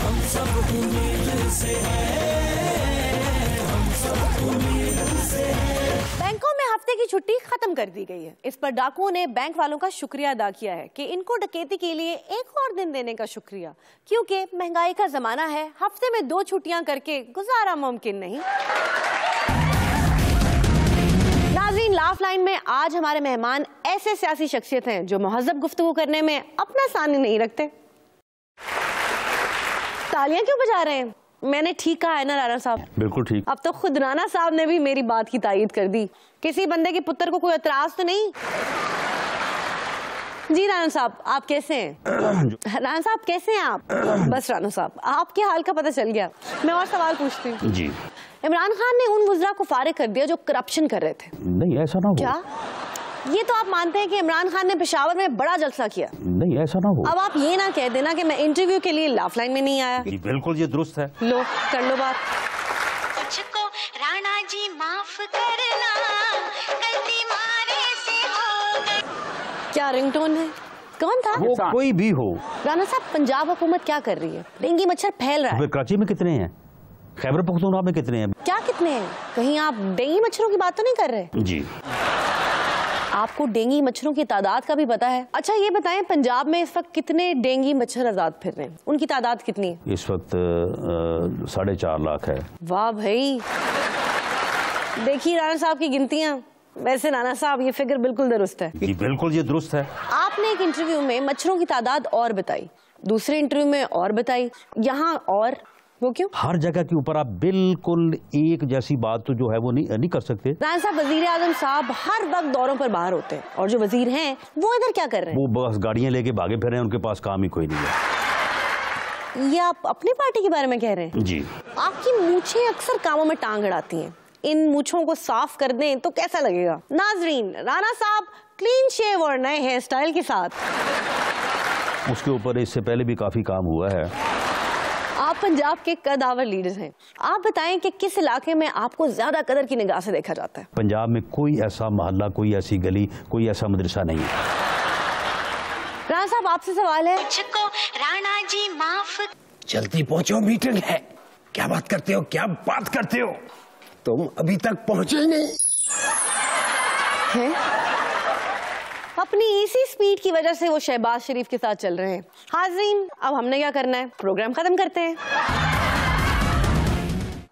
हम सब उम्मीद से हैं, हम सब उम्मीद से हैं। बैंकों में हफ्ते की छुट्टी खत्म कर दी गई है। इस पर डाकुओं ने बैंक वालों का शुक्रिया अदा किया है कि इनको डकैती के लिए एक और दिन देने का शुक्रिया, क्योंकि महंगाई का जमाना है, हफ्ते में 2 छुट्टियां करके गुजारा मुमकिन नहीं। नाज़रीन, लाफ लाइन में आज हमारे मेहमान ऐसे सियासी शख्सियत हैं जो मुहज़्ज़ब गुफ्तगू करने में अपना सानी नहीं रखते। तालियां क्यों बजा रहे हैं? मैंने ठीक कहा है ना राणा साहब? बिल्कुल ठीक। अब तो खुद राणा साहब ने भी मेरी बात की तायीद कर दी। किसी बंदे के पुत्र को कोई एतराज तो नहीं? जी राणा साहब, आप कैसे हैं? राणा साहब कैसे हैं आप? बस राणा साहब, आपके हाल का पता चल गया। मैं और सवाल पूछती हूँ जी। इमरान खान ने उन वज़रा को फारिग कर दिया जो करप्शन कर रहे थे। नहीं, ऐसा ना हो। क्या ये तो आप मानते हैं कि इमरान खान ने पेशावर में बड़ा जलसा किया? नहीं, ऐसा ना हो। अब आप ये ना कह देना कि मैं इंटरव्यू के लिए लाफ लाइन में नहीं आया। बिल्कुल, ये दुरुस्त है। लो कर लो बात। मुझको राणा जी माफ करना, गलती मारे से हो गई। क्या रिंगटोन है? कौन था? वो कोई भी हो। राणा साहब, पंजाब हुकूमत क्या कर रही है? डेंगू मच्छर फैल रहा है। कराची में कितने हैं? खैबर पख्तूनख्वा में कितने हैं? क्या कितने हैं? कहीं आप डेंगू मच्छरों की बात तो नहीं कर रहे? जी। आपको डेंगू मच्छरों की तादाद का भी पता है? अच्छा ये बताएं, पंजाब में इस वक्त कितने डेंगू मच्छर आजाद फिर रहे हैं? उनकी तादाद कितनी है? इस वक्त 4.5 लाख है। वाह भाई, देखिए राणा साहब की गिनतियां। वैसे राणा साहब, ये फिगर बिल्कुल दुरुस्त है। जी बिल्कुल, ये दुरुस्त है। आपने एक इंटरव्यू में मच्छरों की तादाद और बताई, दूसरे इंटरव्यू में और बताई, यहाँ और वो क्यों? हर जगह के ऊपर आप बिल्कुल एक जैसी बात तो जो है वो नहीं कर सकते। राणा साहब, वजीर आजम साहब हर वक्त दौरों पर बाहर होते हैं, और जो वजीर हैं वो इधर क्या कर रहे हैं? वो बस गाड़ियां लेके भागे फिर रहे हैं, उनके पास काम ही कोई नहीं है। ये आप अपनी पार्टी के बारे में कह रहे हैं? जी। आपकी मूछें अक्सर कामों में टांग अड़ाती हैं, इन मूछों को साफ कर दें तो कैसा लगेगा? नाजरीन, राणा साहब क्लीन शेव और नए हेयर स्टाइल के साथ। उसके ऊपर इससे पहले भी काफी काम हुआ है। आप पंजाब के कदावर लीडर हैं, आप बताएं कि किस इलाके में आपको ज्यादा कदर की निगाह से देखा जाता है? पंजाब में कोई ऐसा मोहल्ला, कोई ऐसी गली, कोई ऐसा मदरसा नहीं है। राणा साहब, आपसे सवाल है। मुझको राणा जी माफ। जल्दी पहुंचो, मीटिंग है। क्या बात करते हो, क्या बात करते हो? तुम अभी तक पहुंचे ही नहीं। है? अपनी इसी स्पीड की वजह से वो शहबाज शरीफ के साथ चल रहे हैं। हाज़रीन, अब हमने क्या करना है? प्रोग्राम खत्म करते हैं।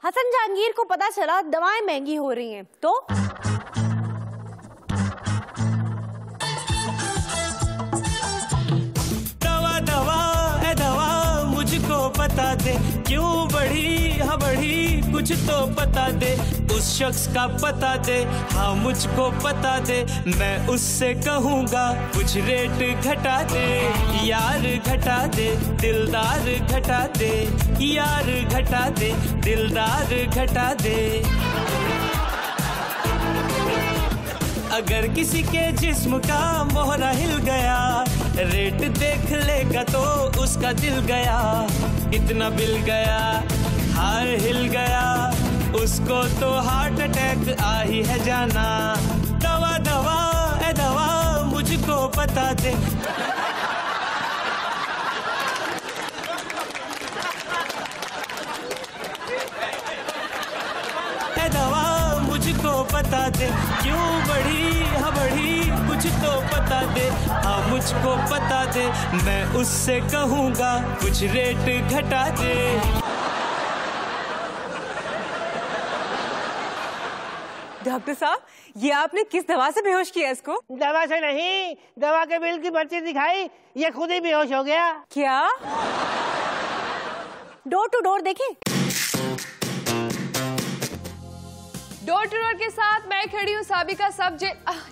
हसन जहांगीर को पता चला दवाएं महंगी हो रही हैं, तो दवा दवा ए दवा मुझको बता दे, क्यों बढ़ी हाँ बढ़ी, कुछ तो बता दे। उस शख्स का पता दे, हाँ मुझको पता दे। मैं उससे कहूँगा कुछ रेट घटा दे, यार घटा दे, दिलदार घटा दे, यार घटा दे, दिलदार घटा दे। अगर किसी के जिस्म का मोहरा हिल गया, रेट देख लेगा तो उसका दिल गया। इतना बिल गया, हार हिल गया, उसको तो हार्ट अटैक आ ही है जाना। दवा दवा ए दवा मुझको बता दे। ए दवा मुझको बता दे, क्यों बढ़ी हाँ बढ़ी, कुछ तो बता दे, हाँ मुझको बता दे। मैं उससे कहूँगा कुछ रेट घटा दे। डॉक्टर साहब, ये आपने किस दवा से बेहोश किया इसको? दवा से नहीं, दवा के बिल की पर्ची दिखाई, ये खुद ही बेहोश हो गया। क्या? डोर टू डोर देखें। डोर टू डोर के साथ मैं खड़ी हूँ साबिका सब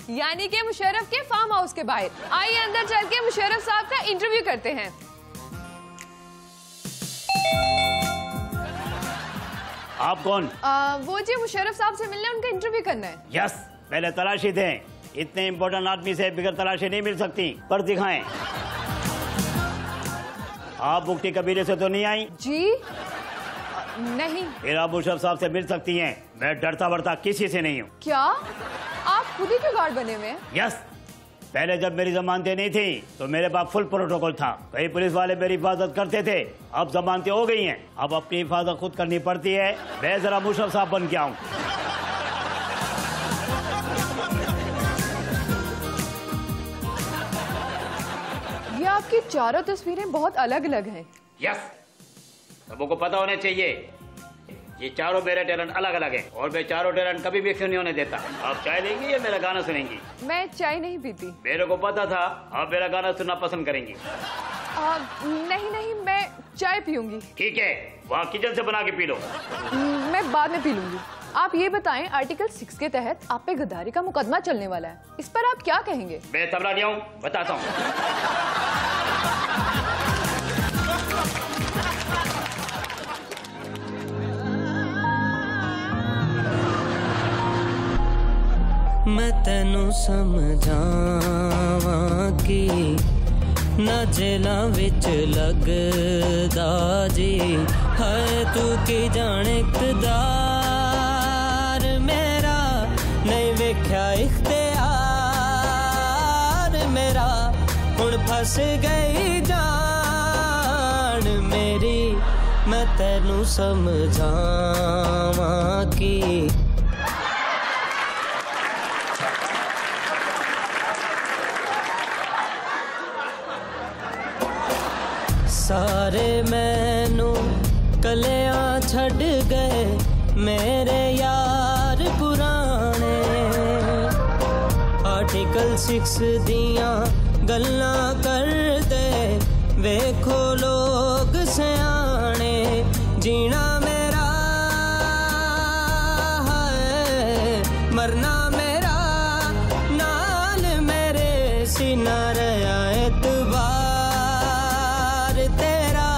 यानी कि मुशर्रफ के फार्म हाउस के बाहर। आइए अंदर चल के मुशर्रफ साहब का इंटरव्यू करते हैं। आप कौन? वो जी मुशर्रफ साहब से मिलने, उनका इंटरव्यू करना है। यस, पहले तलाशी दें। इतने इम्पोर्टेंट आदमी से बिगर तलाशी नहीं मिल सकती। पर दिखाएं। आप बुकटी कबीले से तो नहीं आई? जी नहीं। फिर आप मुशर्रफ साहब से मिल सकती हैं। मैं डरता बढ़ता किसी से नहीं हूँ। क्या आप खुद ही क्यों गार्ड बने हुए हैं? यस, पहले जब मेरी जमानतें नहीं थी तो मेरे पास फुल प्रोटोकॉल था, कई पुलिस वाले मेरी हिफाजत करते थे। अब जमानतें हो गई हैं, अब अपनी हिफाजत खुद करनी पड़ती है। मैं जरा मुशर्रफ साहब बन के आऊँ। ये आपकी चारों तस्वीरें बहुत अलग अलग हैं। यस, सबों को पता होना चाहिए ये चारों मेरे टैलेंट अलग अलग हैं और मैं चारों टैलेंट कभी भी नहीं होने देता। आप चाय लेंगी या मेरा गाना सुनेंगी? मैं चाय नहीं पीती। मेरे को पता था आप मेरा गाना सुनना पसंद करेंगी। नहीं नहीं, मैं चाय पीऊंगी। ठीक है, वहाँ किचन से बना के पी लो। मैं बाद में पी लूंगी। आप ये बताएं, आर्टिकल 6 के तहत आप पे गद्दारी का मुकदमा चलने वाला है, इस पर आप क्या कहेंगे? मैं तबला नहीं हूँ, बताता हूँ। मैं तेनू समझावा कि ना जेला विच लगदा जी है तू की जाने इक़्तिदार मेरा नहीं वेख्या इख्तियार मेरा हुण फस गई जान मेरी मैं तेनू समझावा कि सारे मैनू कलियां छड़ गए मेरे यार पुराने आर्टिकल 6 दियां गल्लां कर दे वेखो लोग सियाने जीना मेरा है मरना मेरा नाल मेरे सीना रहा एतबार तेरा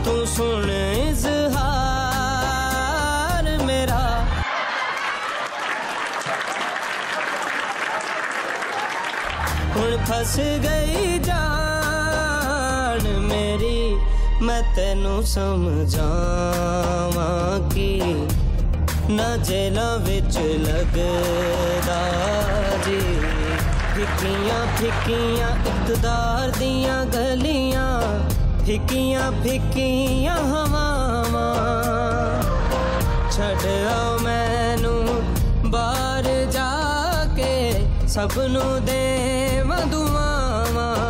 तू सुन इज़हार मेरा हुण फस गई जान मेरी मैं तेनू समझावा कि ना जेला विच लगदा जी फिकियां फिकियां इक़्तिदार दियां गलियां फिकियां फिकियां हवावां छड़ आओ मैनू बाहर जाके सबनू देवां दुआवां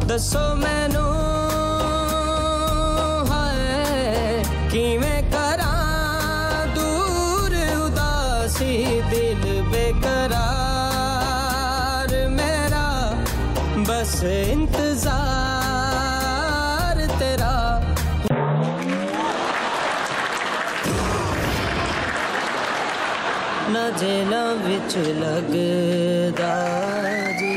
दसो मैनू किवें करां दूर उदासी दिल बेकरार मेरा बस इंतजार तेरा ना जेला विच लगदा जी।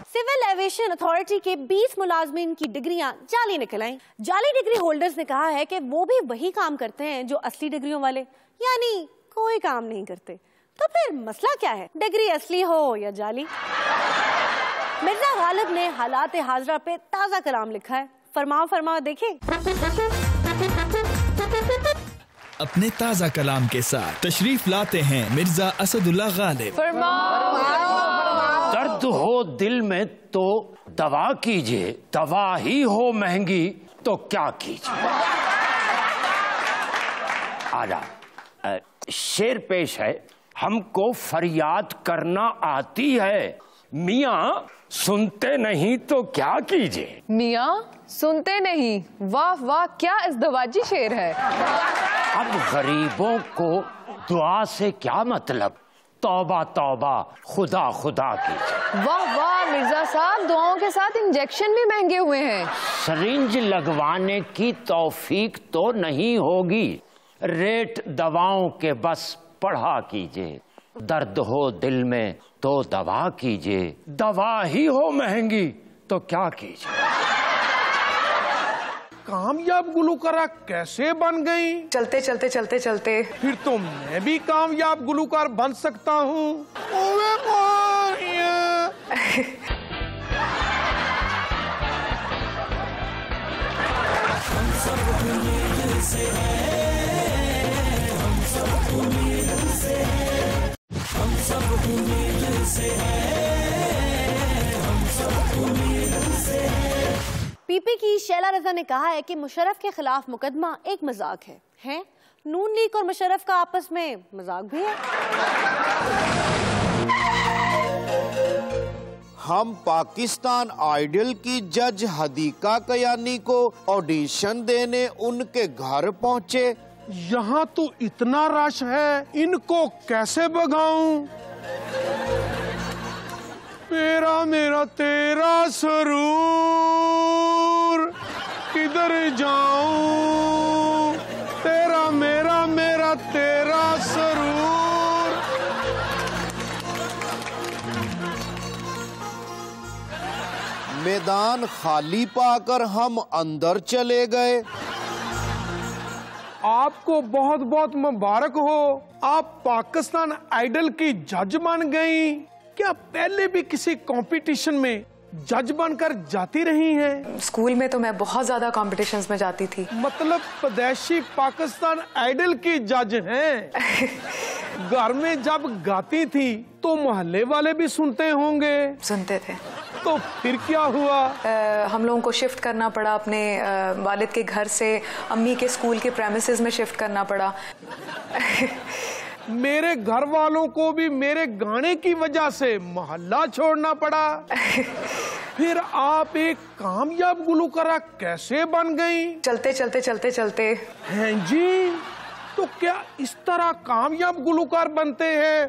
सिविल एविएशन अथॉरिटी के 20 मुलाजमीन की डिग्रियां जाली निकल आईं। जाली डिग्री होल्डर्स ने कहा है कि वो भी वही काम करते हैं जो असली डिग्रियों वाले, यानी कोई काम नहीं करते। तो फिर मसला क्या है, डिग्री असली हो या जाली? मिर्जा गालिब ने हालात हाजरा पे ताजा कलाम लिखा है, फरमाओ देखें। अपने ताजा कलाम के साथ तशरीफ लाते हैं मिर्जा असदुल्लाह गालिब। दर्द हो दिल में तो दवा कीजिए, दवा ही हो महंगी तो क्या कीजिए। आजा शेर पेश है। हमको फरियाद करना आती है, मियाँ सुनते नहीं तो क्या कीजिए। मियाँ सुनते नहीं, वाह वाह क्या इज़्दवाजी शेर है। अब गरीबों को दुआ से क्या मतलब, तौबा तौबा खुदा खुदा कीजिए। वाह वाह मिर्जा साहब, दुआओं के साथ इंजेक्शन भी महंगे हुए हैं। सरिंज लगवाने की तौफीक तो नहीं होगी, रेट दवाओं के बस पढ़ा कीजिए। दर्द हो दिल में तो दवा कीजिए, दवा ही हो महंगी तो क्या कीजिए। कामयाब गुलूकारा कैसे बन गई? चलते चलते चलते चलते। फिर तो मैं भी कामयाब गुलूकार बन सकता हूँ। हम सब उम्मीद से हैं, हम सब उम्मीद से हैं, हम सब उम्मीद से है, हम सब उम्मीद से है। पीपी की शैला रजा ने कहा है कि मुशर्रफ के खिलाफ मुकदमा एक मजाक है? नून लीग और मुशर्रफ का आपस में मजाक भी है। हम पाकिस्तान आइडल की जज हदीका कयानी को ऑडिशन देने उनके घर पहुंचे। यहाँ तो इतना रश है, इनको कैसे भगाऊं? मेरा मेरा तेरा सरूर, किधर जाऊं? तेरा मेरा मेरा तेरा सरूर। मैदान खाली पाकर हम अंदर चले गए। आपको बहुत बहुत मुबारक हो, आप पाकिस्तान आइडल की जज बन गई। क्या पहले भी किसी कंपटीशन में जज बनकर जाती रही हैं? स्कूल में तो मैं बहुत ज्यादा कॉम्पिटिशन्स में जाती थी। मतलब प्रदेशी पाकिस्तान आइडल की जज हैं। घर में जब गाती थी तो मोहल्ले वाले भी सुनते होंगे? सुनते थे। तो फिर क्या हुआ? हम लोगों को शिफ्ट करना पड़ा, अपने वालिद के घर से अम्मी के स्कूल के प्रेमिसेस में शिफ्ट करना पड़ा। मेरे घर वालों को भी मेरे गाने की वजह से मोहल्ला छोड़ना पड़ा। फिर आप एक कामयाब गुलकारा कैसे बन गई? चलते चलते चलते चलते। हैं जी, तो क्या इस तरह कामयाब गुलकार बनते हैं?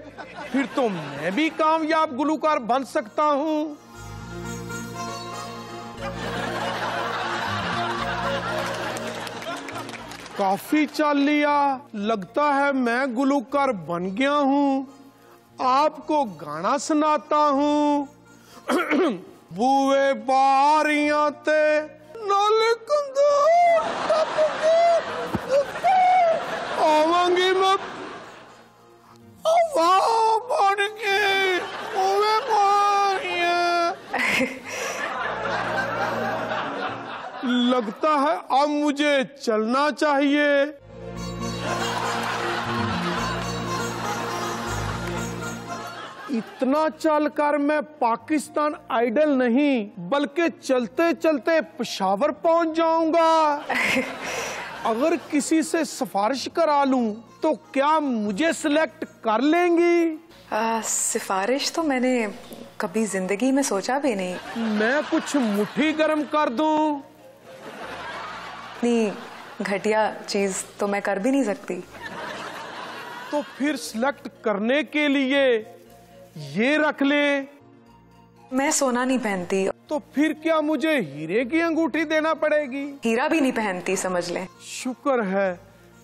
फिर तो मैं भी कामयाब गुलकार बन सकता हूँ। काफी चल लिया, लगता है मैं गुलकार बन गया हूँ। आपको गाना सुनाता हूँ। बूए बारियां ते नल आवांगी मैं बन के बूए बारियां। लगता है अब मुझे चलना चाहिए। इतना चलकर मैं पाकिस्तान आइडल नहीं बल्कि चलते चलते पेशावर पहुंच जाऊंगा। अगर किसी से सिफारिश करा लूं तो क्या मुझे सिलेक्ट कर लेंगी? सिफारिश तो मैंने कभी जिंदगी में सोचा भी नहीं। मैं कुछ मुट्ठी गर्म कर दूं? इतनी घटिया चीज तो मैं कर भी नहीं सकती। तो फिर सिलेक्ट करने के लिए ये रख ले। मैं सोना नहीं पहनती। तो फिर क्या मुझे हीरे की अंगूठी देना पड़ेगी? हीरा भी नहीं पहनती, समझ ले। शुक्र है,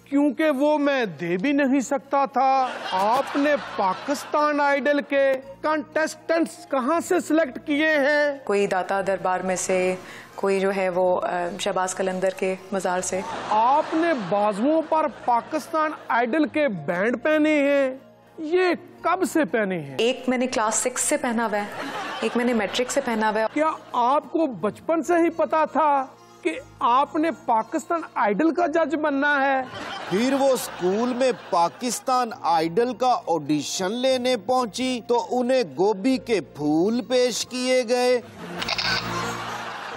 क्योंकि वो मैं दे भी नहीं सकता था। आपने पाकिस्तान आइडल के कंटेस्टेंट्स कहाँ से सिलेक्ट किए हैं? कोई दाता दरबार में से, कोई जो है वो शहबाज कलंदर के मजार से। आपने बाजुओं पर पाकिस्तान आइडल के बैंड पहने हैं, ये कब से पहने हैं? एक मैंने क्लास 6 से पहना हुआ है, एक मैंने मैट्रिक से पहना हुआ है। क्या आपको बचपन से ही पता था कि आपने पाकिस्तान आइडल का जज बनना है? फिर वो स्कूल में पाकिस्तान आइडल का ऑडिशन लेने पहुंची तो उन्हें गोभी के फूल पेश किए गए,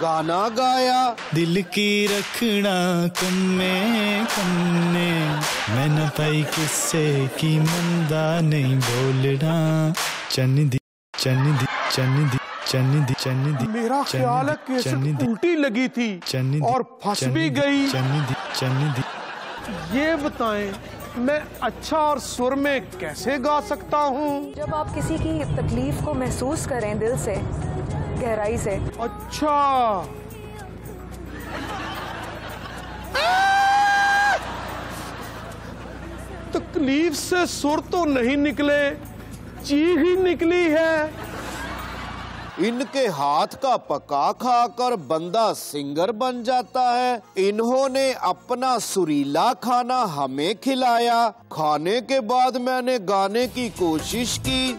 गाना गाया। दिल की रखना कन्ने कन्ने, मैं न पाई किस्से की मंदा नहीं बोलना। चन्नी चन्नी चन्नी चन्नी चन्नी। मेरा ख्याल है कि उल्टी लगी थी और फंस भी गई। चन्नी। ये बताएं, मैं अच्छा और सुर में कैसे गा सकता हूँ? जब आप किसी की तकलीफ को महसूस करें दिल से, गहराई से। अच्छा, तकलीफ से सुर तो नहीं निकले, चीख ही निकली है। इनके हाथ का पका खाकर बंदा सिंगर बन जाता है। इन्होंने अपना सुरीला खाना हमें खिलाया। खाने के बाद मैंने गाने की कोशिश की।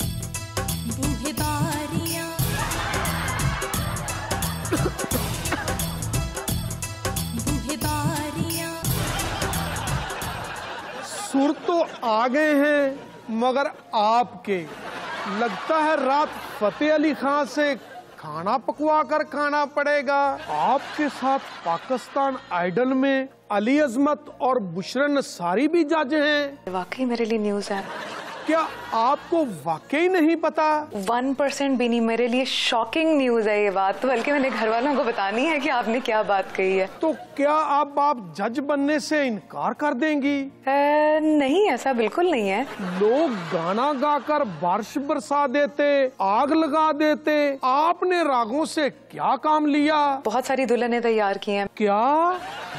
सुर तो आ गए हैं, मगर आपके लगता है रात फतेह अली खान से खाना पकवा कर खाना पड़ेगा। आपके साथ पाकिस्तान आइडल में अली अजमत और बुशरा नसारी भी जज हैं। वाकई मेरे लिए न्यूज़ है। क्या आपको वाकई नहीं पता? 1% भी नहीं, मेरे लिए शॉकिंग न्यूज़ है ये बात। तो बल्कि मैंने घर वालों को बतानी है कि आपने क्या बात कही है। तो क्या अब आप जज बनने से इनकार कर देंगी? नहीं, ऐसा बिल्कुल नहीं है। लोग गाना गाकर बारिश बरसा देते, आग लगा देते, आपने रागों से क्या काम लिया? बहुत सारी दुल्हनें तैयार की हैं। क्या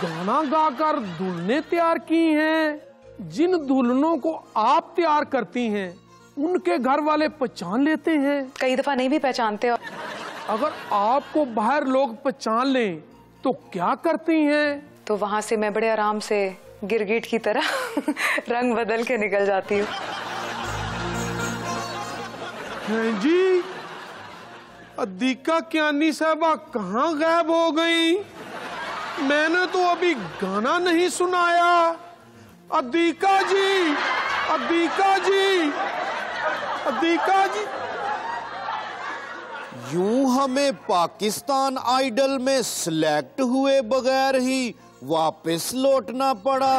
गाना गाकर दुल्हनें तैयार की हैं? जिन दुल्हनों को आप तैयार करती हैं उनके घर वाले पहचान लेते हैं? कई दफा नहीं भी पहचानते। अगर आपको बाहर लोग पहचान लें तो क्या करती हैं? तो वहाँ से मैं बड़े आराम से गिरगिट की तरह रंग बदल के निकल जाती हूँ। जी, अदीका कियानी साहबा कहाँ गायब हो गई? मैंने तो अभी गाना नहीं सुनाया। अदीका जी, अदीका जी, अदीका जी। यूं हमें पाकिस्तान आइडल में सिलेक्ट हुए बगैर ही वापस लौटना पड़ा।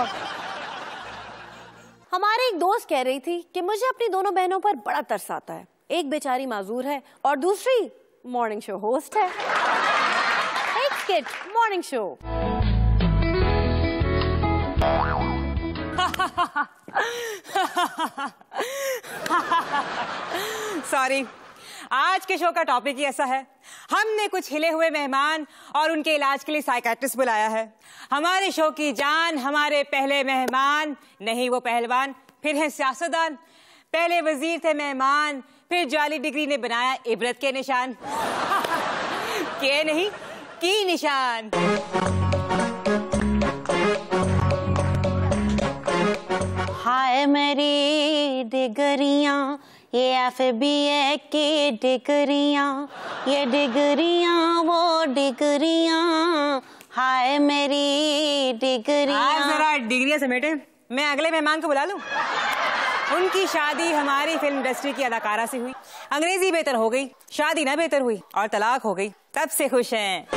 हमारे एक दोस्त कह रही थी कि मुझे अपनी दोनों बहनों पर बड़ा तरस आता है। एक बेचारी माजूर है और दूसरी मॉर्निंग शो होस्ट है। एक स्किट मॉर्निंग शो। सॉरी, आज के शो का टॉपिक ही ऐसा है। हमने कुछ हिले हुए मेहमान और उनके इलाज के लिए साइकियाट्रिस्ट बुलाया है। हमारे शो की जान हमारे पहले मेहमान, नहीं वो पहलवान, फिर है सियासतदान। पहले वजीर थे मेहमान, फिर जाली डिग्री ने बनाया इबरत के निशान। के नहीं की निशान। हाय मेरी डिगरियां, ये FBA की डिगरियां, ये डिगरियां वो डिगरियां, हाय मेरी डिगरियां। जरा डिग्रियां समेटे, मैं अगले मेहमान को बुला लूं। उनकी शादी हमारी फिल्म इंडस्ट्री की अदाकारा से हुई। अंग्रेजी बेहतर हो गई, शादी ना बेहतर हुई और तलाक हो गई। तब से खुश हैं।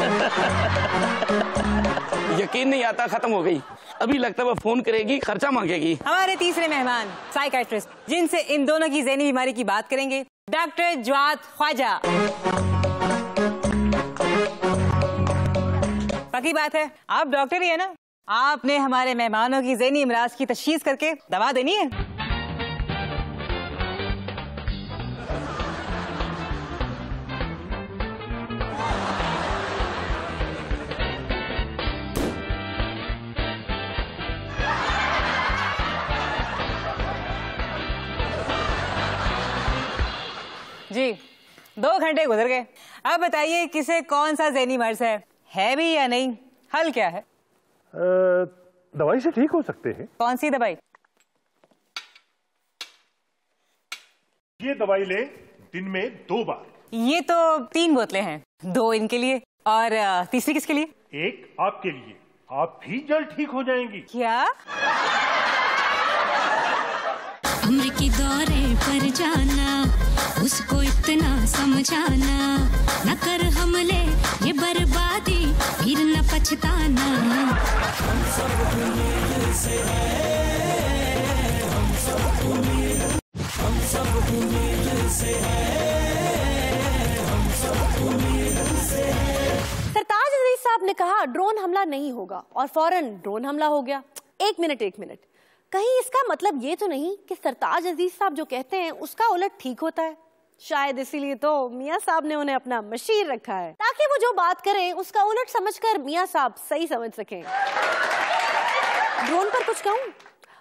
यकीन नहीं आता, खत्म हो गई। अभी लगता है वो फोन करेगी, खर्चा मांगेगी। हमारे तीसरे मेहमान साइकियाट्रिस्ट, जिनसे इन दोनों की ज़हनी बीमारी की बात करेंगे, डॉक्टर जवाद ख्वाजा। पक्की बात है, आप डॉक्टर ही है ना? आपने हमारे मेहमानों की ज़हनी इमराज की तशखीस करके दवा देनी है। जी, 2 घंटे गुजर गए। अब बताइए किसे कौन सा ज़हनी मर्ज है भी या नहीं? हल क्या है? दवाई से ठीक हो सकते हैं। कौन सी दवाई? ये दवाई ले दिन में 2 बार। ये तो 3 बोतलें हैं, 2 इनके लिए और तीसरी किसके लिए? एक आपके लिए, आप भी जल्द ठीक हो जाएंगी। क्या? उम्र की दौरे पर जाना, उसको इतना समझाना, न कर हमले ये बर्बादी, फिर न पछताना। हम सब उम्मीद से हैं, हम सब उम्मीद, हम सब उम्मीद से हैं, हम सब उम्मीद से हैं। सरताज अजीज साहब ने कहा ड्रोन हमला नहीं होगा और फौरन ड्रोन हमला हो गया। एक मिनट, कहीं इसका मतलब ये तो नहीं कि सरताज अजीज साहब जो कहते हैं उसका उलट ठीक होता है? शायद इसीलिए तो मियाँ साहब ने उन्हें अपना मशीर रखा है, ताकि वो जो बात करें उसका उलट समझकर मियाँ साहब सही समझ सकें। ड्रोन पर कुछ कहूँ?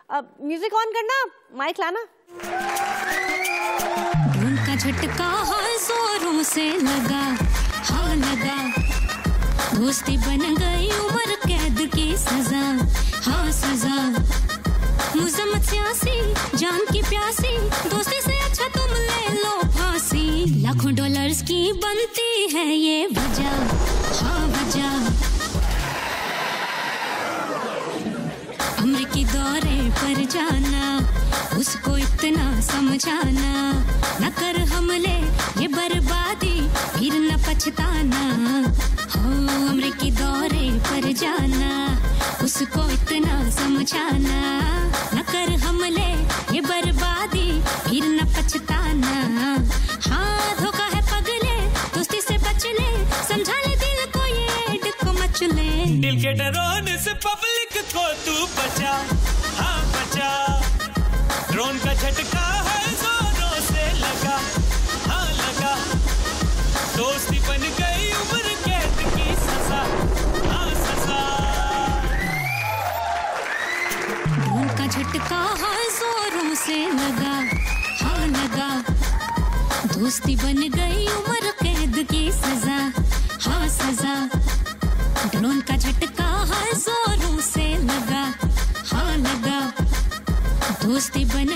अब म्यूजिक ऑन करना, माइक लाना। ड्रोन का झटका हाँ जोरों से लगा, हाँ लगा, दोस्ती बन गई उम्र कैद की सजा, हाँ सजा। मुजम्मत सियासी जान की प्यासी, दोस्ती से अच्छा तुम ले लो फांसी। लाखों डॉलर्स की बनती है ये वजह, हाँ वजह। उम्र की दौरे पर जाना, उसको इतना समझाना, न कर हमले ये बर्बादी फिर न पछताना। हो अमरीकी दौरे पर जाना, उसको इतना समझाना, न कर हमले ये बर्बादी फिर न पछताना। हाँ धोखा है पगले, दोस्ती से बच ले, समझा ले दिल को ये डिको मच ले। दिल के डरोने से पब्लिक को तू बचा, हाँ बचा। ड्रोन का झटका है जोरों से लगा, हाँ लगा। दोस्ती बन गई उम्र कैद की सजा, हाँ सजा। ड्रोन का झटका है जोरों से लगा, हाँ लगा। दोस्ती बन गई उम्र कैद की सजा, हाँ सजा। ड्रोन का झटका है जोरों से लगा, हाँ लगा। दोस्ती बन